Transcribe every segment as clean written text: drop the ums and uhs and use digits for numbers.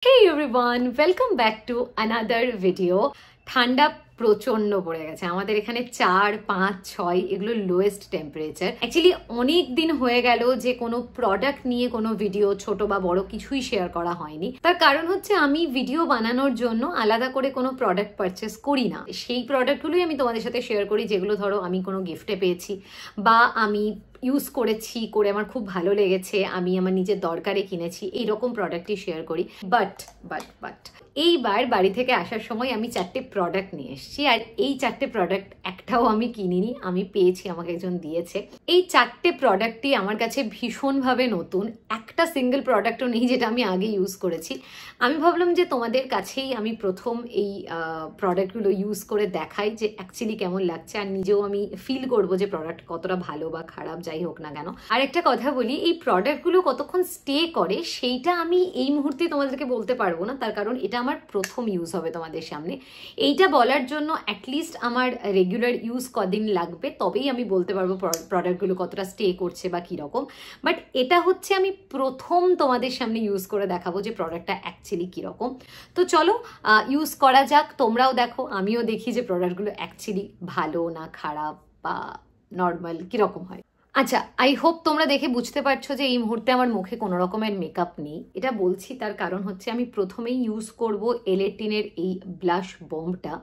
Hey everyone, welcome back to another video. ঠান্ডা প্রচন্ড পড়ে গেছে আমাদের এখানে 4, 5, 6 এগুলো লোয়েস্ট টেম্পারেচার। অ্যাকচুয়ালি অনেক দিন হয়ে গেল যে কোনো প্রোডাক্ট নিয়ে কোনো ভিডিও ছোট বা বড় কিছুই শেয়ার করা হয়নি। তার কারণ হচ্ছে আমি ভিডিও বানানোর জন্য আলাদা করে কোনো প্রোডাক্ট পারচেস করি না। সেই প্রোডাক্টগুলোই আমি তোমাদের সাথে শেয়ার করি যেগুলো ধরো আমি কোনো গিফটে পেয়েছি বা আমি ইউজ করেছি, করে আমার খুব ভালো লেগেছে, আমি আমার নিজের দরকারে কিনেছি, এইরকম প্রোডাক্টই শেয়ার করি। বাট এইবার বাড়ি থেকে আসার সময় আমি 4টে প্রোডাক্ট নিয়ে এসেছি। আর এই 4টে প্রোডাক্ট একটাও আমি কিনিনি, আমি পেয়েছি, আমাকে একজন দিয়েছে। এই 4টে প্রোডাক্টই আমার কাছে ভীষণভাবে নতুন। একটা সিঙ্গেল প্রোডাক্টও নেই যেটা আমি আগে ইউজ করেছি। আমি ভাবলাম যে তোমাদের কাছেই আমি প্রথম এই প্রোডাক্টগুলো ইউজ করে দেখাই যে অ্যাকচুয়ালি কেমন লাগছে, আর নিজেও আমি ফিল করবো যে প্রোডাক্ট কতটা ভালো বা খারাপ যাই হোক না কেন। আর একটা কথা বলি, এই প্রোডাক্টগুলো কতক্ষণ স্টে করে সেইটা আমি এই মুহূর্তে তোমাদেরকে বলতে পারবো না, তার কারণ এটা আমার প্রথম ইউজ হবে তোমাদের সামনে। এইটা বলার জন্য অ্যাটলিস্ট আমার রেগুলার ইউজ কদিন লাগবে, তবেই আমি বলতে পারবো প্রোডাক্টগুলো কতটা স্টে করছে বা কীরকম। বাট এটা হচ্ছে আমি প্রথম তোমাদের সামনে ইউজ করে দেখাবো যে প্রোডাক্টটা অ্যাকচুয়ালি কীরকম। তো চলো ইউজ করা যাক, তোমরাও দেখো, আমিও দেখি যে প্রোডাক্টগুলো অ্যাকচুয়ালি ভালো না খারাপ বা নর্মাল কীরকম হয়। আচ্ছা, আই হোপ তোমরা দেখে বুঝতে পারছো যে এই মুহূর্তে আমার মুখে কোনো রকমের মেকআপ নেই। এটা বলছি তার কারণ হচ্ছে আমি প্রথমেই ইউজ করব এলেটিনের এই ব্লাশ বোমটা।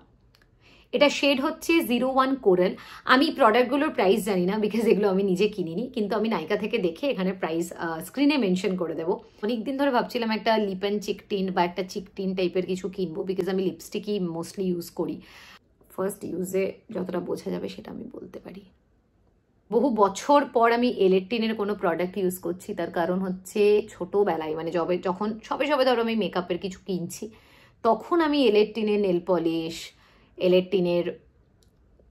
এটা শেড হচ্ছে 01 কোরাল। আমি প্রোডাক্টগুলোর প্রাইস জানি না, বিকজ এগুলো আমি নিজে কিনিনি, কিন্তু আমি নাইকা থেকে দেখে এখানে প্রাইস স্ক্রিনে মেনশন করে দেবো। অনেকদিন ধরে ভাবছিলাম একটা লিপ অ্যান্ড চিক টিন্ট বা একটা চিক টিন্ট টাইপের কিছু কিনবো, বিকজ আমি লিপস্টিকই মোস্টলি ইউজ করি। ফার্স্ট ইউজে যতটা বোঝা যাবে সেটা আমি বলতে পারি। বহু বছর পর আমি এলেটিনের কোনো প্রোডাক্ট ইউজ করছি, তার কারণ হচ্ছে ছোটোবেলায় মানে যখন সবে ধরো আমি মেকআপের কিছু কিনছি, তখন আমি এলেটিনের নেল পলিশ, এলেটিনের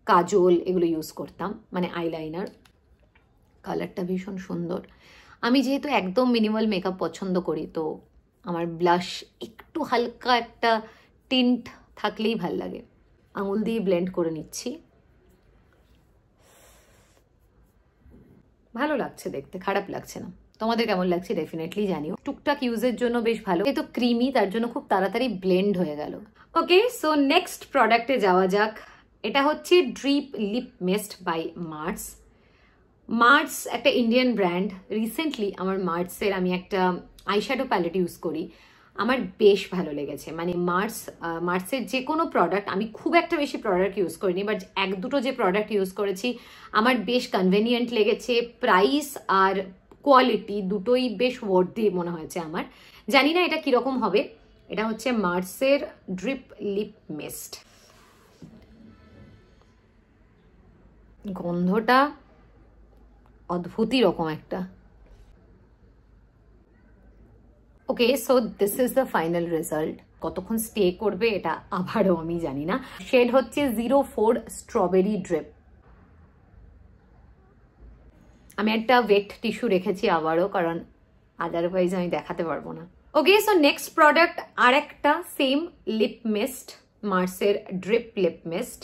কাজল এগুলো ইউজ করতাম, মানে আইলাইনার। কালারটা ভীষণ সুন্দর। আমি যেহেতু একদম মিনিমাল মেকআপ পছন্দ করি, তো আমার ব্লাশ একটু হালকা একটা টিন্ট থাকলেই ভাল লাগে। আঙুল দিয়ে ব্লেন্ড করে নিচ্ছি। ভালো লাগছে দেখতে, খারাপ লাগছে না। তোমাদের কেমন লাগছে ডেফিনেটলি জানিও। টুকটাক ইউজের জন্য বেশ ভালো। এতো ক্রিমি, তার জন্য খুব তাড়াতাড়ি ব্লেন্ড হয়ে গেল। ওকে, সো নেক্সট প্রোডাক্টে যাওয়া যাক। এটা হচ্ছে drip lip mist by Mars. Mars একটা ইন্ডিয়ান ব্র্যান্ড। রিসেন্টলি আমার মার্সের আমি একটা আইশ্যাডো প্যালেট ইউজ করি, আমার বেশ ভালো লেগেছে। মানে মার্সের যে কোনো প্রোডাক্ট, আমি খুব একটা বেশি প্রোডাক্ট ইউজ করিনি, বাট 1-2টো যে প্রোডাক্ট ইউজ করেছি আমার বেশ কনভেনিয়েন্ট লেগেছে। প্রাইস আর কোয়ালিটি দুটোই বেশ ওয়ার্থি মনে হয়েছে আমার। জানি না এটা কীরকম হবে। এটা হচ্ছে মার্সের ড্রিপ লিপ মিস্ট। গন্ধটা অদ্ভুতই রকম একটা। Okay, so this is the final result. কতক্ষণ স্টে করবে এটা আবারও আমি জানি না। শেড হচ্ছে 04 স্ট্রবেরি ড্রিপ। আমি একটা ওয়েট টিস্যু রেখেছি আবারও, কারণ আদারওয়াইজ আমি দেখাতে পারবো না। ওকে, সো নেক্সট প্রোডাক্ট আর একটা সেম লিপ মিস্ট, মার্সের ড্রিপ লিপ মিস্ট।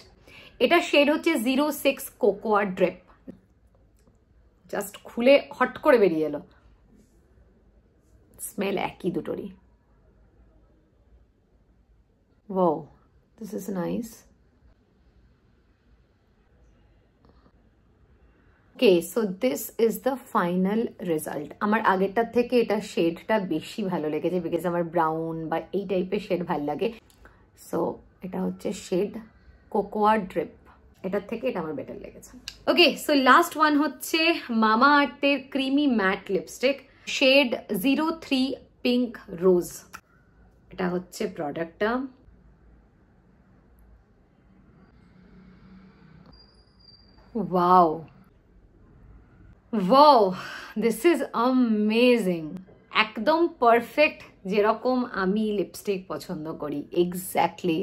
এটা শেড হচ্ছে 06 কোকোয়া ড্রিপ। জাস্ট খুলে হট করে বেরিয়ে এলো। স্মেল একই দুটোরই। Wow, this is nice. Okay, so this is the final result. আমার আগেরটার থেকে এটা শেডটা বেশি ভালো লেগেছে, বিকজ আমার ব্রাউন বা এই টাইপের শেড ভালো লাগে। সো এটা হচ্ছে শেড কোকোয়া ড্রিপ। এটার থেকে এটা আমার বেটার লেগেছে। ওকে, সো লাস্ট ওয়ান হচ্ছে মামা আর্থের creamy matte lipstick, shade 03 pink rose. এটা হচ্ছে প্রোডাক্টটা। Wow wow, this is amazing. একদম পারফেক্ট যেরকম আমি লিপস্টিক পছন্দ করি, exactly.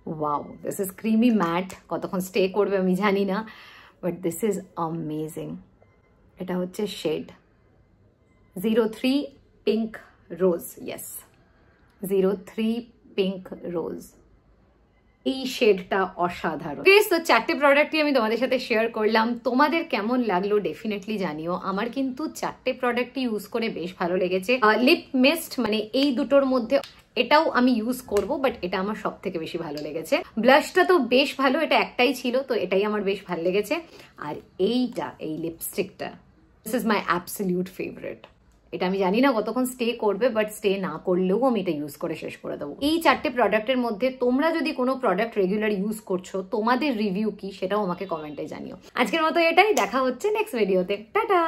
Wow, this is creamy matte. কতক্ষণ স্টে করবে আমি জানি না, বাট দিস ইজ অ্যামেজিং। এটা হচ্ছে shade 03 pink rose. Yes, 03 pink rose. এই শেডটা অসাধারণ। তো 4টে প্রোডাক্টই আমি তোমাদের সাথে শেয়ার করলাম। তোমাদের কেমন লাগলো ডেফিনেটলি জানিও। আমার কিন্তু 4টে প্রোডাক্টই ইউজ করে বেশ ভালো লেগেছে। লিপ মিস্ট মানে এই দুটোর মধ্যে এটাও আমি ইউজ করব, বাট এটা আমার সব থেকে বেশি ভালো লেগেছে। ব্লাশটা তো বেশ ভালো, এটা একটাই ছিল তো এটাই আমার বেশ ভালো লেগেছে। আর এই লিপস্টিকটা, this is my absolute favourite. এটা আমি জানি না কতক্ষণ স্টে করবে, বাট স্টে না করলেও আমি এটা ইউজ করে শেষ করে দেবো। এই 4টে প্রোডাক্টের মধ্যে তোমরা যদি কোনো প্রোডাক্ট রেগুলার ইউজ করছো, তোমাদের রিভিউ কি সেটাও আমাকে কমেন্টে জানিও। আজকের মতো এটাই, দেখা হচ্ছে নেক্সট ভিডিওতে। টাটা।